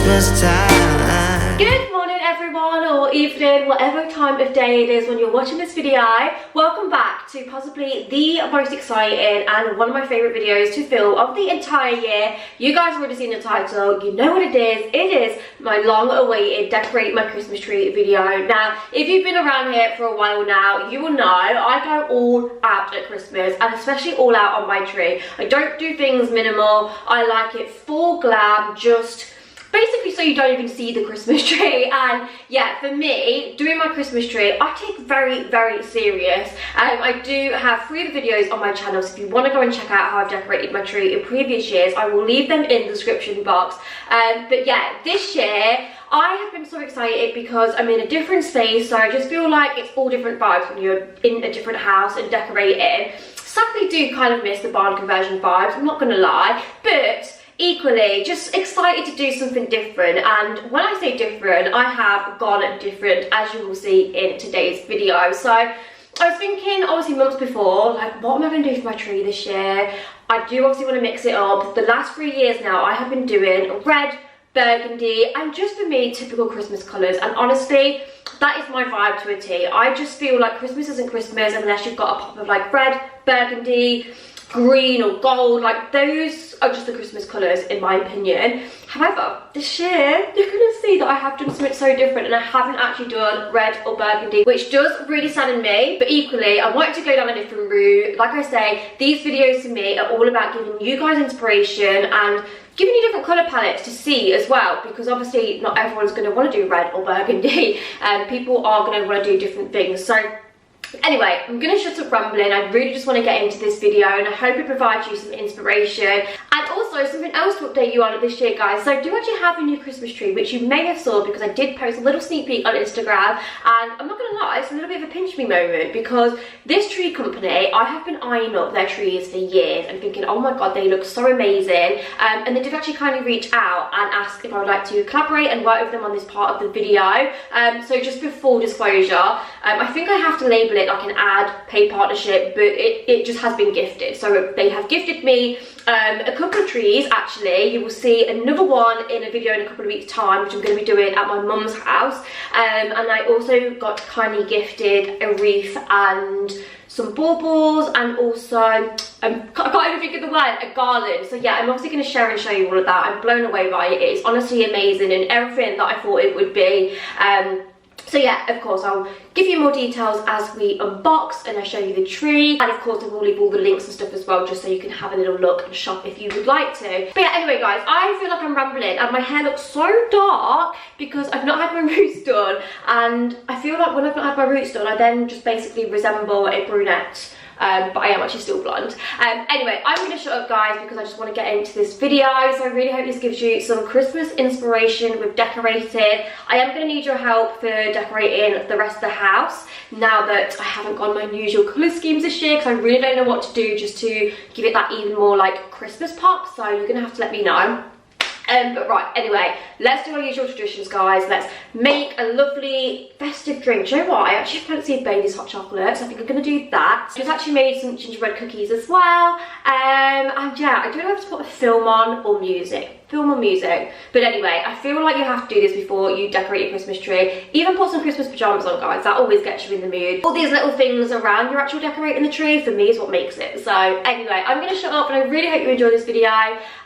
Christmas time. Good morning everyone, or evening, whatever time of day it is when you're watching this video. Welcome back to possibly the most exciting and one of my favourite videos to film of the entire year. You guys have already seen the title, you know what it is. It is my long awaited Decorate My Christmas Tree video. Now, if you've been around here for a while now, you will know I go all out at Christmas, and especially all out on my tree. I don't do things minimal, I like it full glam, just basically so you don't even see the Christmas tree. And yeah, for me, doing my Christmas tree, I take very, very serious. I do have 3 other videos on my channel, so if you want to go and check out how I've decorated my tree in previous years, I will leave them in the description box. But yeah, this year, I have been so excited because I'm in a different space, so I just feel like it's all different vibes when you're in a different house and decorating. Sadly, do kind of miss the barn conversion vibes, I'm not going to lie, but equally just excited to do something different. And when I say different, I have gone different, as you will see in today's video. So I was thinking, obviously months before, like, what am I going to do for my tree this year? I do obviously want to mix it up. The last 3 years now I have been doing red, burgundy, and just for me, typical Christmas colours. And honestly, that is my vibe to a T. I just feel like Christmas isn't Christmas unless you've got a pop of like red, burgundy, green or gold. Like, those are just the Christmas colours in my opinion. However, this year you're gonna see that I have done something so different, and I haven't actually done red or burgundy, which does really sadden me. But equally, I wanted to go down a different route. Like I say, these videos to me are all about giving you guys inspiration and giving you different colour palettes to see as well, because obviously not everyone's going to want to do red or burgundy, and people are going to want to do different things. So anyway, I'm going to shut up rambling. I really just want to get into this video, and I hope it provides you some inspiration and also something else to update you on this year, guys. So I do actually have a new Christmas tree, which you may have saw because I did post a little sneak peek on Instagram, and I'm not going to lie, it's a little bit of a pinch me moment, because this tree company, I have been eyeing up their trees for years and thinking, oh my god, they look so amazing, and they did actually kindly reach out and ask if I would like to collaborate and work with them on this part of the video. So just for full disclosure, I think I have to label it like an ad paid partnership, but it just has been gifted. So they have gifted me a couple of trees. Actually, you will see another one in a video in a couple of weeks time, which I'm going to be doing at my mum's house, and I also got kindly gifted a wreath and some baubles, and also I can't even think of the word, a garland. So yeah, I'm obviously going to share and show you all of that. I'm blown away by it. It's honestly amazing and everything that I thought it would be. So yeah, of course, I'll give you more details as we unbox and I show you the tree. And of course, I will leave all the links and stuff as well, just so you can have a little look and shop if you would like to. But yeah, anyway, guys, I feel like I'm rambling and my hair looks so dark because I've not had my roots done. And I feel like when I've not had my roots done, I then just basically resemble a brunette. But I am actually still blonde. Anyway, I'm going to shut up, guys, because I just want to get into this video. So I really hope this gives you some Christmas inspiration with decorating. I am going to need your help for decorating the rest of the house now that I haven't gone my usual colour schemes this year, because I really don't know what to do just to give it that even more like Christmas pop. So you're going to have to let me know. But right, anyway, let's do our usual traditions, guys. Let's make a lovely festive drink. Do you know what? I actually fancy Bailey's hot chocolate, so I think I'm going to do that. Just actually made some gingerbread cookies as well. And yeah, I don't know if to put a film on or music. Film or music. But anyway, I feel like you have to do this before you decorate your Christmas tree. Even put some Christmas pyjamas on, guys. That always gets you in the mood. All these little things around your actual decorating the tree, for me, is what makes it. So anyway, I'm going to shut up, and I really hope you enjoy this video.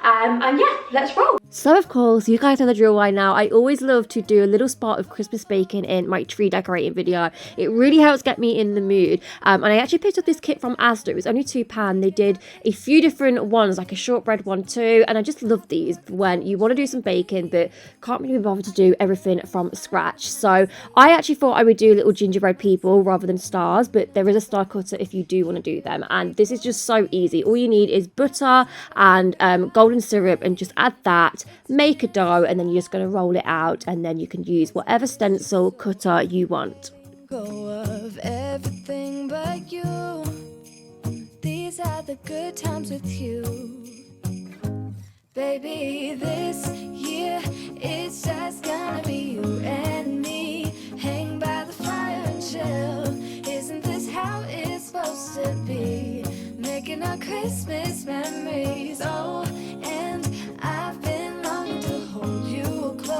And yeah, let's roll. So of course, you guys know the drill by now. I always love to do a little spot of Christmas baking in my tree decorating video. It really helps get me in the mood. And I actually picked up this kit from Asda. It was only £2. They did a few different ones, like a shortbread one too. And I just love these when you want to do some baking but can't really be bothered to do everything from scratch. So I actually thought I would do little gingerbread people rather than stars, but there is a star cutter if you do want to do them. And this is just so easy. All you need is butter and golden syrup, and just add that, make a dough, and then you're just going to roll it out, and then you can use whatever stencil cutter you want. Go of everything but you. These are the good times with you. Baby, this year it's just gonna be you and me. Hang by the fire and chill. Isn't this how it's supposed to be? Making our Christmas memories. Oh, and I've been longing to hold you close.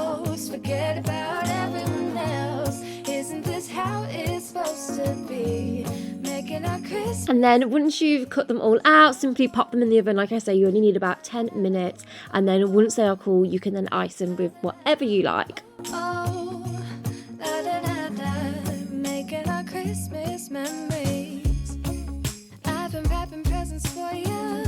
And then once you've cut them all out, simply pop them in the oven. Like I say, you only need about 10 minutes. And then once they are cool, you can then ice them with whatever you like. Oh, da da da da, making our Christmas memories. I've been wrapping presents for you.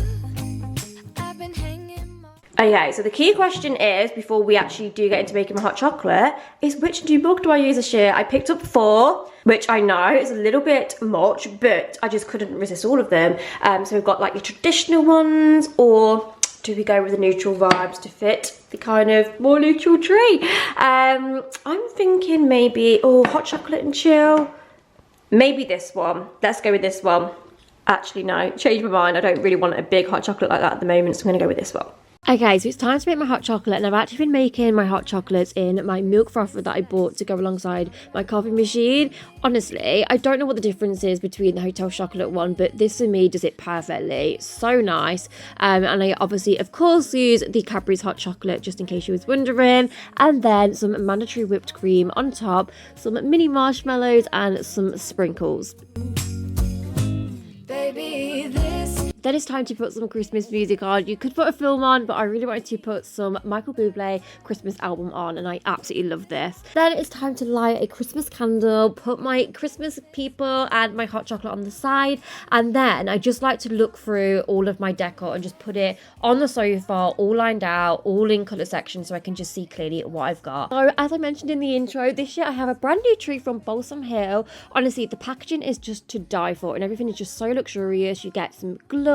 I've been hanging. Okay, so the key question is, before we actually do get into making my hot chocolate, is which new mug do I use this year? I picked up 4, which I know is a little bit much, but I just couldn't resist all of them. So we've got like the traditional ones, or do we go with the neutral vibes to fit the kind of more neutral tree? I'm thinking maybe, hot chocolate and chill. Maybe this one. Let's go with this one. Actually, no, changed my mind. I don't really want a big hot chocolate like that at the moment, so I'm gonna go with this one. Okay, so it's time to make my hot chocolate, and I've actually been making my hot chocolates in my milk frother that I bought to go alongside my coffee machine. Honestly, I don't know what the difference is between the hotel chocolate one, but this for me does it perfectly. So nice. And I obviously, of course, use the Cadbury's hot chocolate, just in case you was wondering, and then some mandatory whipped cream on top, some mini marshmallows, and some sprinkles. Baby, this. Then it's time to put some Christmas music on. You could put a film on, but I really wanted to put some Michael Bublé Christmas album on, and I absolutely love this. Then it's time to light a Christmas candle, put my Christmas people and my hot chocolate on the side, and then I just like to look through all of my decor and just put it on the sofa, all lined out, all in colour sections, so I can just see clearly what I've got. So as I mentioned in the intro, this year I have a brand new tree from Balsam Hill. Honestly, the packaging is just to die for, and everything is just so luxurious. You get some gloves,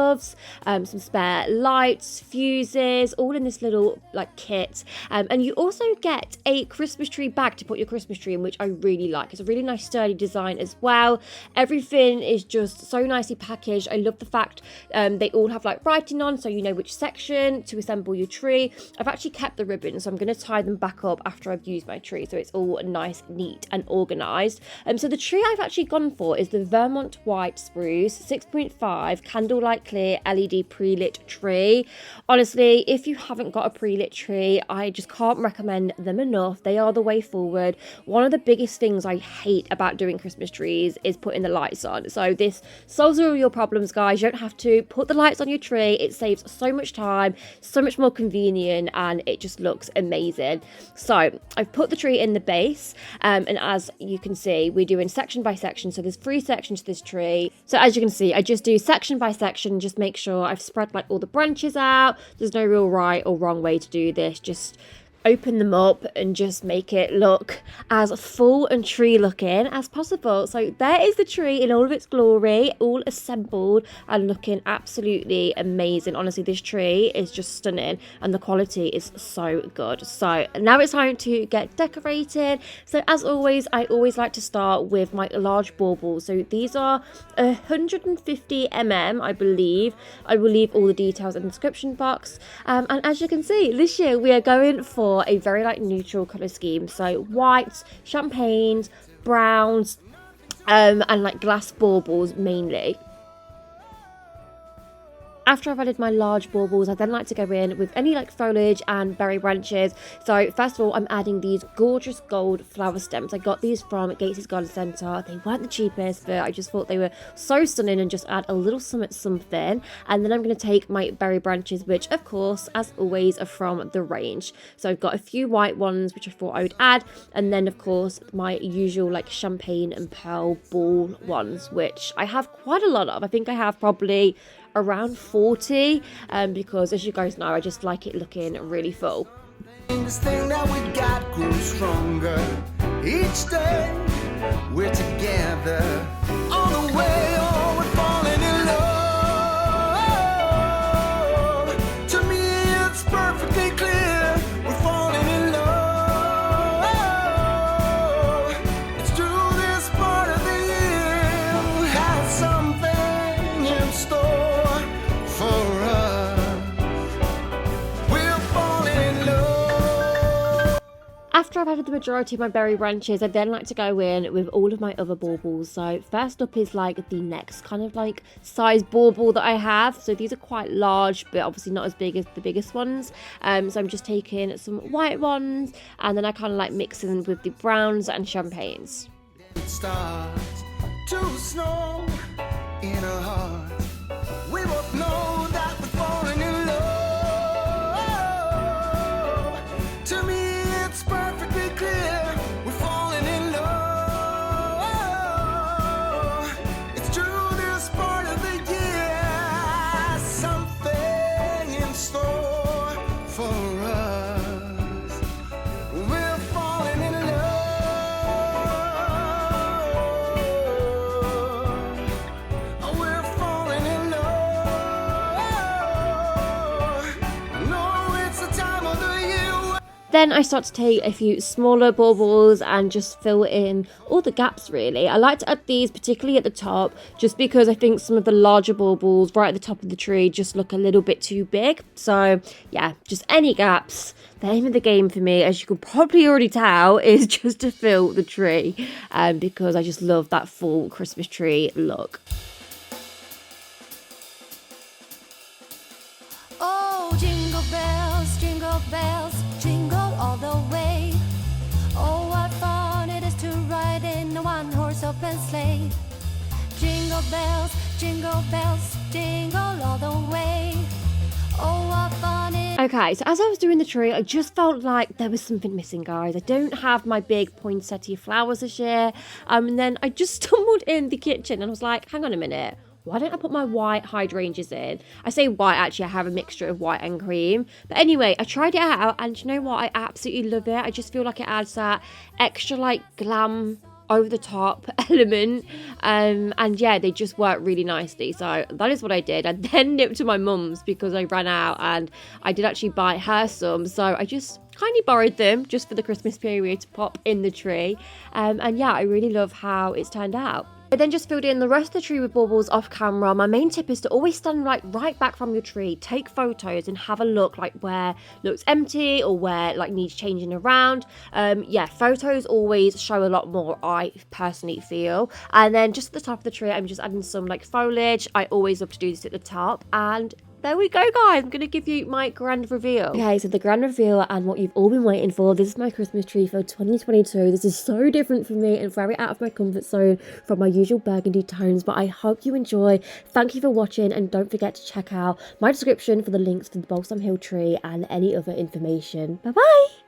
some spare lights, fuses, all in this little like kit, and you also get a Christmas tree bag to put your Christmas tree in, which I really like. It's a really nice sturdy design as well. Everything is just so nicely packaged. I love the fact they all have like writing on, so you know which section to assemble your tree. I've actually kept the ribbons, so I'm going to tie them back up after I've used my tree, so it's all nice, neat and organised. So the tree I've actually gone for is the Vermont White Spruce 6.5 Candlelight Clear LED pre-lit tree. Honestly, if you haven't got a pre-lit tree, I just can't recommend them enough. They are the way forward. One of the biggest things I hate about doing Christmas trees is putting the lights on. So this solves all your problems, guys. You don't have to put the lights on your tree. It saves so much time, so much more convenient, and it just looks amazing. So I've put the tree in the base, and as you can see, we're doing section by section. So there's 3 sections to this tree. So as you can see, I just do section by section, just make sure I've spread like all the branches out. There's no real right or wrong way to do this. Just open them up and just make it look as full and tree looking as possible. So there is the tree in all of its glory, all assembled and looking absolutely amazing. Honestly, this tree is just stunning and the quality is so good. So now it's time to get decorated. So as always, I always like to start with my large baubles. So these are 150 mm, I believe. I will leave all the details in the description box. And as you can see, this year we are going for a very like neutral colour scheme, so whites, champagnes, browns, and like glass baubles mainly. After I've added my large baubles, I then like to go in with any like foliage and berry branches. So first of all, I'm adding these gorgeous gold flower stems. I got these from Gates's Garden Centre. They weren't the cheapest, but I just thought they were so stunning and just add a little something. And then I'm going to take my berry branches, which of course, as always, are from the range. So I've got a few white ones, which I thought I would add. And then of course, my usual like champagne and pearl ball ones, which I have quite a lot of. I think I have probably around 40, because as you guys know, I just like it looking really full. This thing that we got grows stronger each day. We're together on the way. Oh, we're falling in love. To me, it's perfectly clear. We're falling in love. It's through this part of the year. We have something in store. After I've added the majority of my berry branches, I then like to go in with all of my other baubles. So first up is like the next kind of like size bauble that I have. So these are quite large, but obviously not as big as the biggest ones. So I'm just taking some white ones and then I kind of like mixing them with the browns and champagnes. It starts to snow in a heart. Then I start to take a few smaller baubles and just fill in all the gaps really. I like to add these particularly at the top just because I think some of the larger baubles right at the top of the tree just look a little bit too big. So yeah, just any gaps. The aim of the game for me, as you can probably already tell, is just to fill the tree because I just love that full Christmas tree look. Oh, jingle bells, jingle all the way. Oh, what fun it is to ride in a one-horse open sleigh. Jingle bells, jingle all the way. Oh, what fun it is. Okay, so as I was doing the tree, I just felt like there was something missing, guys. I don't have my big poinsettia flowers this year. And then I just stumbled in the kitchen and I was like, hang on a minute. Why don't I put my white hydrangeas in? I say white, actually, I have a mixture of white and cream. But anyway, I tried it out and you know what? I absolutely love it. I just feel like it adds that extra like glam over the top element and yeah, they just work really nicely. So that is what I did. I then nipped to my mum's because I ran out and I did actually buy her some, so I just kindly borrowed them just for the Christmas period to pop in the tree and yeah, I really love how it's turned out. I then just filled in the rest of the tree with baubles off camera. My main tip is to always stand like right back from your tree, take photos and have a look like where looks empty or where like needs changing around. Yeah, photos always show a lot more, I personally feel. And then just at the top of the tree, I'm just adding some like foliage. I always love to do this at the top, and there we go, guys. I'm going to give you my grand reveal. Okay, so the grand reveal and what you've all been waiting for. This is my Christmas tree for 2022. This is so different for me and very out of my comfort zone from my usual burgundy tones, but I hope you enjoy. Thank you for watching and don't forget to check out my description for the links to the Balsam Hill tree and any other information. Bye-bye.